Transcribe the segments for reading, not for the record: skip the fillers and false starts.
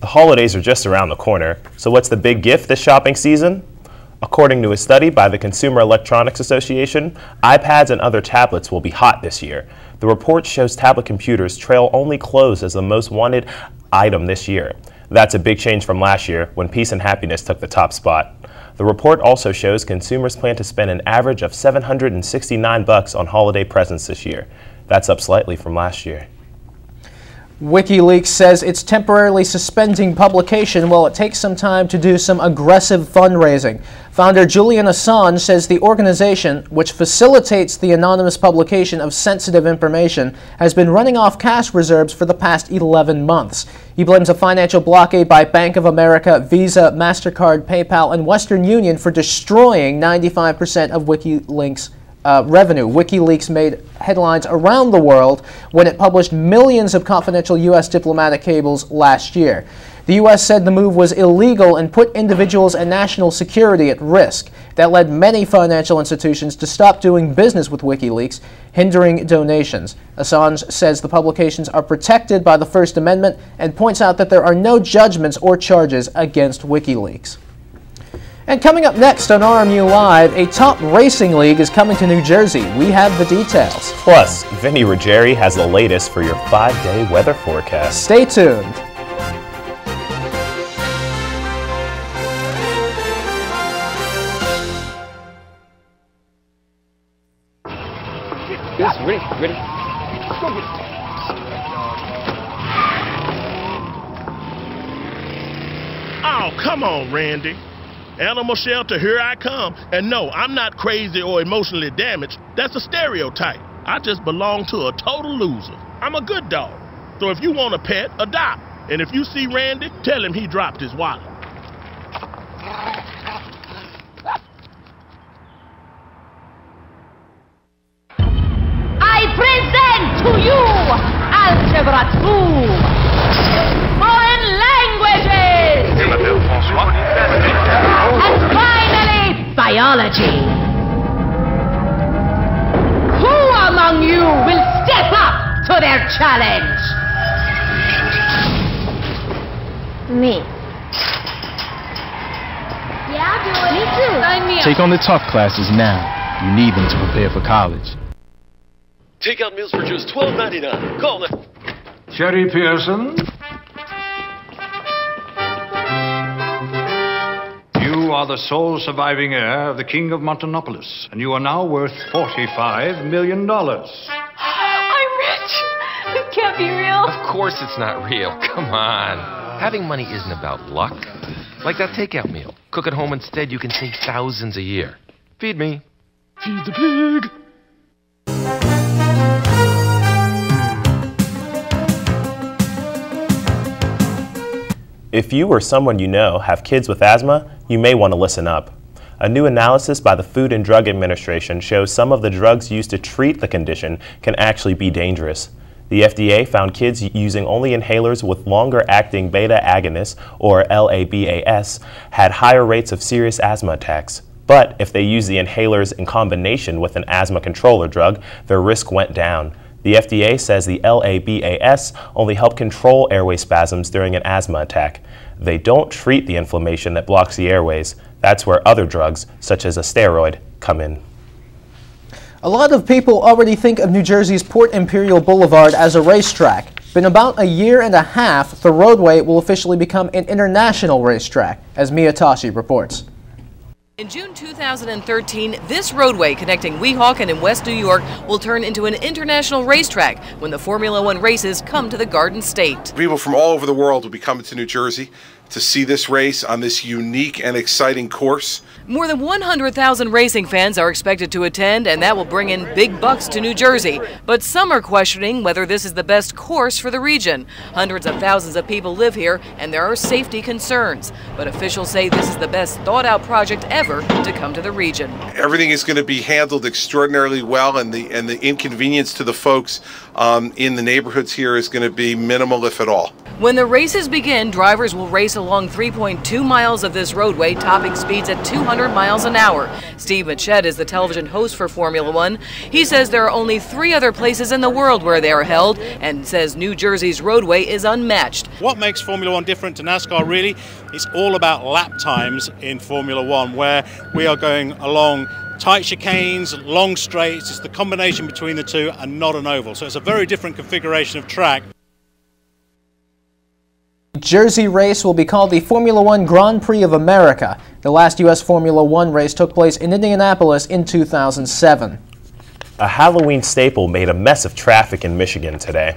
The holidays are just around the corner, so what's the big gift this shopping season? According to a study by the Consumer Electronics Association, iPads and other tablets will be hot this year. The report shows tablet computers trail only clothes as the most wanted item this year. That's a big change from last year, when peace and happiness took the top spot. The report also shows consumers plan to spend an average of $769 on holiday presents this year. That's up slightly from last year. WikiLeaks says it's temporarily suspending publication while it takes some time to do some aggressive fundraising. Founder Julian Assange says the organization, which facilitates the anonymous publication of sensitive information, has been running off cash reserves for the past 11 months. He blames a financial blockade by Bank of America, Visa, MasterCard, PayPal, and Western Union for destroying 95% of WikiLeaks' revenue. WikiLeaks made headlines around the world when it published millions of confidential U.S. diplomatic cables last year. The U.S. said the move was illegal and put individuals and national security at risk. That led many financial institutions to stop doing business with WikiLeaks, hindering donations. Assange says the publications are protected by the First Amendment and points out that there are no judgments or charges against WikiLeaks. And coming up next on RMU Live, a top racing league is coming to New Jersey. We have the details. Plus, Vinny Ruggieri has the latest for your 5-day weather forecast. Stay tuned. Yes, ready. Oh, come on, Randy. Animal shelter, here I come. And no, I'm not crazy or emotionally damaged. That's a stereotype. I just belong to a total loser. I'm a good dog. So if you want a pet, adopt. And if you see Randy, tell him he dropped his wallet. I present to you Algebra 2. Foreign languages. And finally, biology. Who among you will step up to their challenge? Me. Yeah, I'll do it. Me too. Sign me up. Take on the tough classes now. You need them to prepare for college. Takeout meals for just $12.99. Call it. Sherry Pearson. You are the sole surviving heir of the King of Montanopolis, and you are now worth $45 million. I'm rich. This can't be real. Of course it's not real. Come on. Having money isn't about luck. Like that takeout meal. Cook at home instead, you can save thousands a year. Feed me. Feed the pig. If you or someone you know have kids with asthma, you may want to listen up. A new analysis by the Food and Drug Administration shows some of the drugs used to treat the condition can actually be dangerous. The FDA found kids using only inhalers with longer-acting beta agonists, or LABAS, had higher rates of serious asthma attacks. But if they used the inhalers in combination with an asthma controller drug, their risk went down. The FDA says the LABAS only help control airway spasms during an asthma attack. They don't treat the inflammation that blocks the airways. That's where other drugs, such as a steroid, come in. A lot of people already think of New Jersey's Port Imperial Boulevard as a racetrack. But in about a year and a half, the roadway will officially become an international racetrack, as Mia Tashi reports. In June 2013, this roadway connecting Weehawken and West New York will turn into an international racetrack when the Formula One races come to the Garden State. People from all over the world will be coming to New Jersey to see this race on this unique and exciting course. More than 100,000 racing fans are expected to attend, and that will bring in big bucks to New Jersey. But some are questioning whether this is the best course for the region. Hundreds of thousands of people live here, and there are safety concerns. But officials say this is the best thought-out project ever to come to the region. Everything is going to be handled extraordinarily well, and the inconvenience to the folks in the neighborhoods here is going to be minimal, if at all. When the races begin, drivers will race along 3.2 miles of this roadway, topping speeds at 200 miles an hour. Steve Machette is the television host for Formula One. He says there are only 3 other places in the world where they are held, and says New Jersey's roadway is unmatched. What makes Formula One different to NASCAR really? It's all about lap times in Formula One, where we are going along tight chicanes, long straights. It's the combination between the two and not an oval. So it's a very different configuration of track. Jersey race will be called the Formula One Grand Prix of America. The last U.S. Formula One race took place in Indianapolis in 2007. A Halloween staple made a mess of traffic in Michigan today.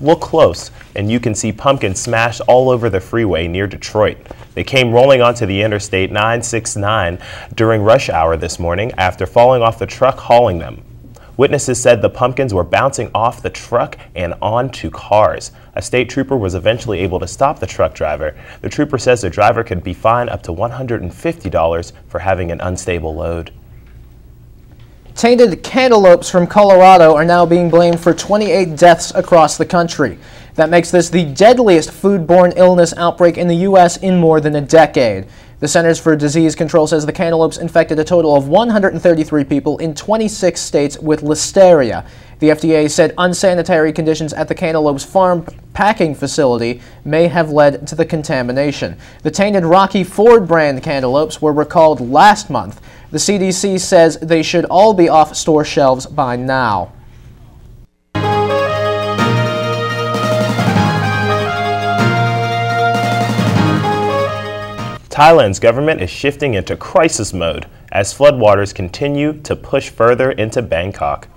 Look close, and you can see pumpkins smashed all over the freeway near Detroit. They came rolling onto the Interstate 969 during rush hour this morning after falling off the truck hauling them. Witnesses said the pumpkins were bouncing off the truck and onto cars. A state trooper was eventually able to stop the truck driver. The trooper says the driver could be fined up to $150 for having an unstable load. Tainted cantaloupes from Colorado are now being blamed for 28 deaths across the country. That makes this the deadliest foodborne illness outbreak in the U.S. in more than a decade. The Centers for Disease Control says the cantaloupes infected a total of 133 people in 26 states with listeria. The FDA said unsanitary conditions at the cantaloupe's farm packing facility may have led to the contamination. The tainted Rocky Ford brand cantaloupes were recalled last month. The CDC says they should all be off store shelves by now. Thailand's government is shifting into crisis mode as floodwaters continue to push further into Bangkok.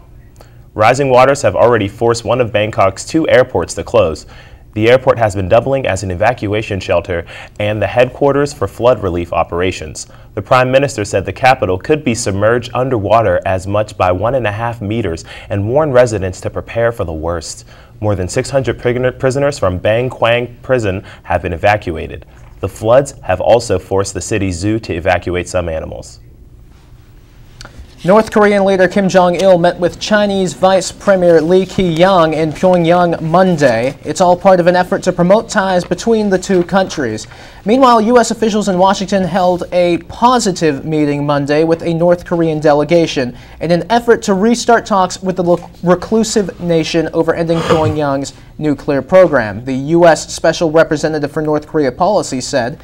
Rising waters have already forced one of Bangkok's 2 airports to close. The airport has been doubling as an evacuation shelter and the headquarters for flood relief operations. The Prime Minister said the capital could be submerged underwater as much by 1.5 meters and warned residents to prepare for the worst. More than 600 prisoners from Bang Kwang prison have been evacuated. The floods have also forced the city's zoo to evacuate some animals. North Korean leader Kim Jong-il met with Chinese Vice Premier Li Keqiang in Pyongyang Monday. It's all part of an effort to promote ties between the two countries. Meanwhile, U.S. officials in Washington held a positive meeting Monday with a North Korean delegation in an effort to restart talks with the reclusive nation over ending Pyongyang's nuclear program. The U.S. Special Representative for North Korea policy said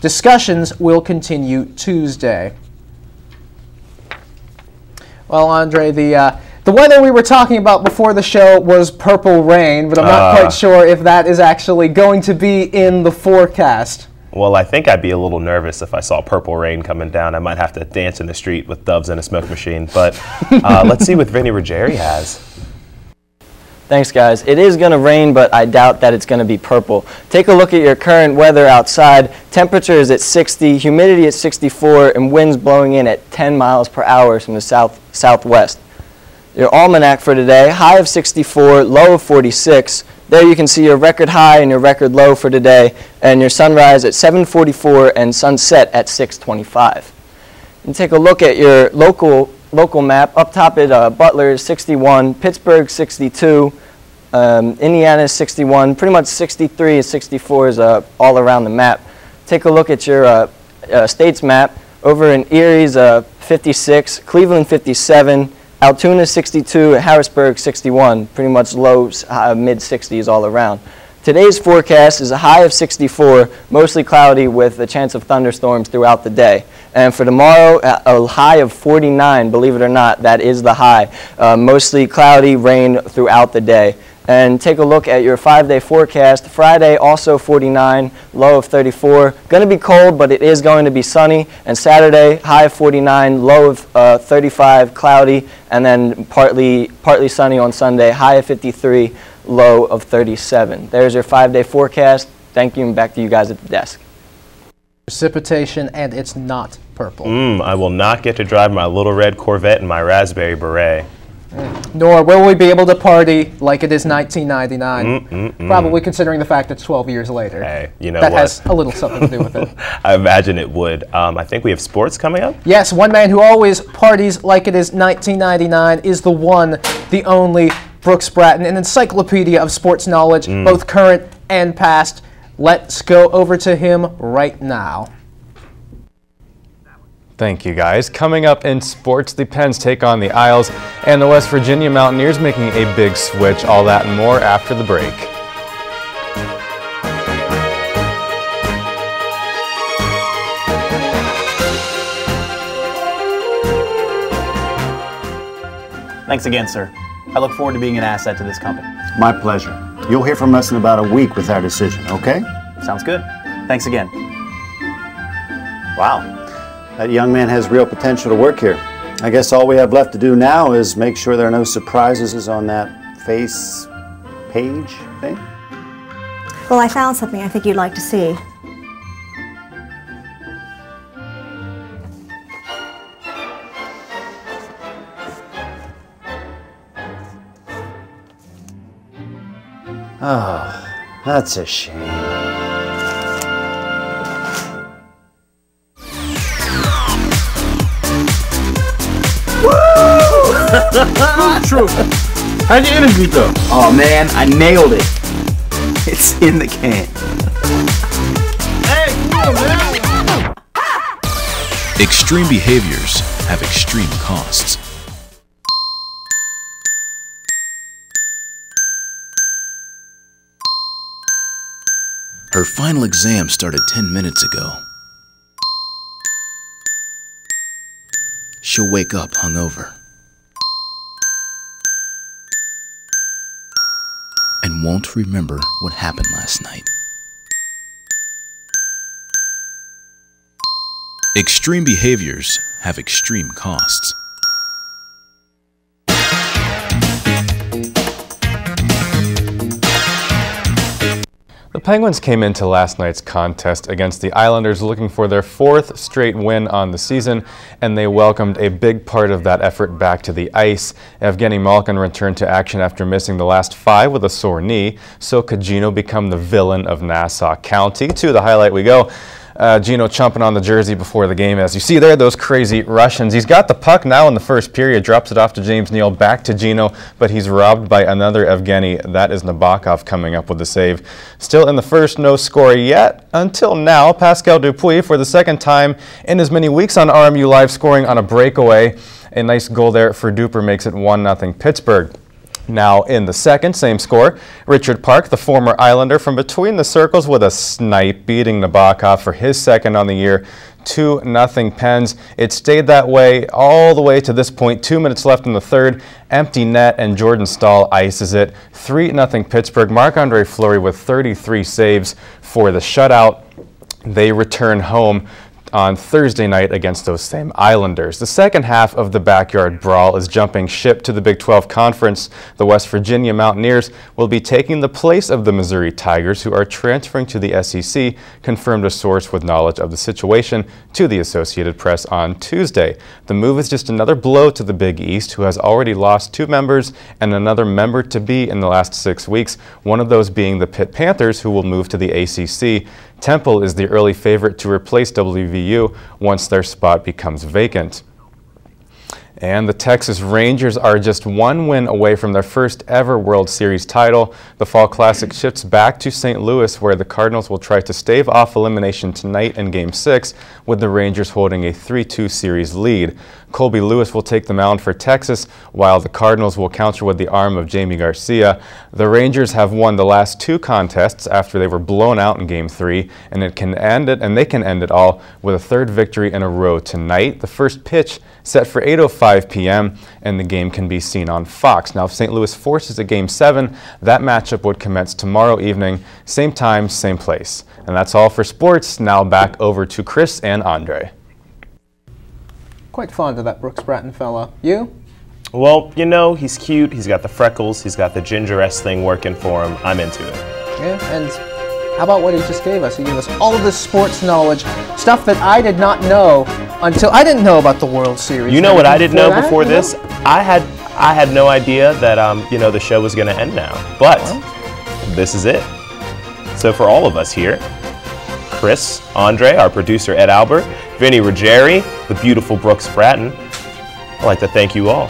discussions will continue Tuesday. Well, Andre, the weather we were talking about before the show was purple rain, but I'm not quite sure if that is actually going to be in the forecast. Well, I think I'd be a little nervous if I saw purple rain coming down. I might have to dance in the street with doves and a smoke machine. But let's see what Vinny Ruggieri has. Thanks, guys. It is going to rain, but I doubt that it's going to be purple. Take a look at your current weather outside. Temperature is at 60, humidity at 64, and winds blowing in at 10 miles per hour from the southwest. Your almanac for today, high of 64, low of 46. There you can see your record high and your record low for today, and your sunrise at 7:44 and sunset at 6:25. And take a look at your local map. Up top at Butler is 61, Pittsburgh 62, Indiana is 61, pretty much 63 and 64 is all around the map. Take a look at your state's map. Over in Erie's 56, Cleveland 57, Altoona 62, Harrisburg 61, pretty much low, mid 60s all around. Today's forecast is a high of 64, mostly cloudy with a chance of thunderstorms throughout the day. And for tomorrow, a high of 49, believe it or not, that is the high. Mostly cloudy, rain throughout the day. And take a look at your 5-day forecast. Friday, also 49, low of 34. Going to be cold, but it is going to be sunny. And Saturday, high of 49, low of 35, cloudy, and then partly sunny on Sunday, high of 53, low of 37. There's your 5-day forecast. Thank you, and back to you guys at the desk. Precipitation, and it's not purple. I will not get to drive my little red Corvette and my raspberry beret. Nor will we be able to party like it is 1999. Probably considering the fact it's 12 years later. Hey, you know that what? has a little something to do with it. I imagine it would. I think we have sports coming up. Yes, one man who always parties like it is 1999 is the one, the only Brooks Bratton, an encyclopedia of sports knowledge, both current and past. Let's go over to him right now. Thank you, guys. Coming up in sports, the Pens take on the Isles, and the West Virginia Mountaineers making a big switch. All that and more after the break. Thanks again, sir. I look forward to being an asset to this company. My pleasure. You'll hear from us in about a week with our decision, okay? Sounds good. Thanks again. Wow. That young man has real potential to work here. I guess all we have left to do now is make sure there are no surprises on that face page thing. Well, I found something I think you'd like to see. Oh, that's a shame. True. How'd your interview go? Oh man, I nailed it. It's in the can. Hey, come on, man. Extreme behaviors have extreme costs. Her final exam started 10 minutes ago. She'll wake up hungover and won't remember what happened last night. Extreme behaviors have extreme costs. The Penguins came into last night's contest against the Islanders looking for their 4th straight win on the season, and they welcomed a big part of that effort back to the ice. Evgeny Malkin returned to action after missing the last 5 with a sore knee. So could Gino become the villain of Nassau County? To the highlight we go. Gino chomping on the jersey before the game. As you see there, those crazy Russians. He's got the puck now in the first period, drops it off to James Neal, back to Gino, but he's robbed by another Evgeny. That is Nabokov coming up with the save. Still in the first, no score yet. Until now, Pascal Dupuis, for the second time in as many weeks on RMU Live, scoring on a breakaway. A nice goal there for Duper makes it 1-0 Pittsburgh. Now in the second, same score. Richard Park, the former Islander, from between the circles with a snipe, beating Nabokov for his second on the year. 2-0 Pens. It stayed that way all the way to this point. 2 minutes left in the third. Empty net, and Jordan Stahl ices it. 3-0 Pittsburgh. Marc-Andre Fleury with 33 saves for the shutout. They return home on Thursday night against those same Islanders. The second half of the backyard brawl is jumping ship to the Big 12 Conference. The West Virginia Mountaineers will be taking the place of the Missouri Tigers, who are transferring to the SEC, confirmed a source with knowledge of the situation to the Associated Press on Tuesday. The move is just another blow to the Big East, who has already lost 2 members and another member to be in the last 6 weeks, one of those being the Pitt Panthers, who will move to the ACC. Temple is the early favorite to replace WVU once their spot becomes vacant. And the Texas Rangers are just 1 win away from their first ever World Series title. The Fall Classic shifts back to St. Louis, where the Cardinals will try to stave off elimination tonight in Game 6, with the Rangers holding a 3-2 series lead. Colby Lewis will take the mound for Texas, while the Cardinals will counter with the arm of Jamie Garcia. The Rangers have won the last 2 contests after they were blown out in Game 3, and they can end it all with a 3rd victory in a row tonight. The first pitch set for 8:05 p.m., and the game can be seen on Fox. Now, if St. Louis forces a Game 7, that matchup would commence tomorrow evening, same time, same place. And that's all for sports. Now back over to Chris and Andre. Quite fond of that Brooks Bratton fella. You? Well, you know, he's cute, he's got the freckles, he's got the ginger-esque thing working for him. I'm into it. Yeah, and how about what he just gave us? He gave us all of this sports knowledge, stuff that I did not know until I didn't know about the World Series. You know what I didn't know before this? I had no idea that you know, the show was going to end now. But this is it. So for all of us here, Chris, Andre, our producer Ed Albert, Vinny Ruggieri, the beautiful Brooks Bratton, I'd like to thank you all.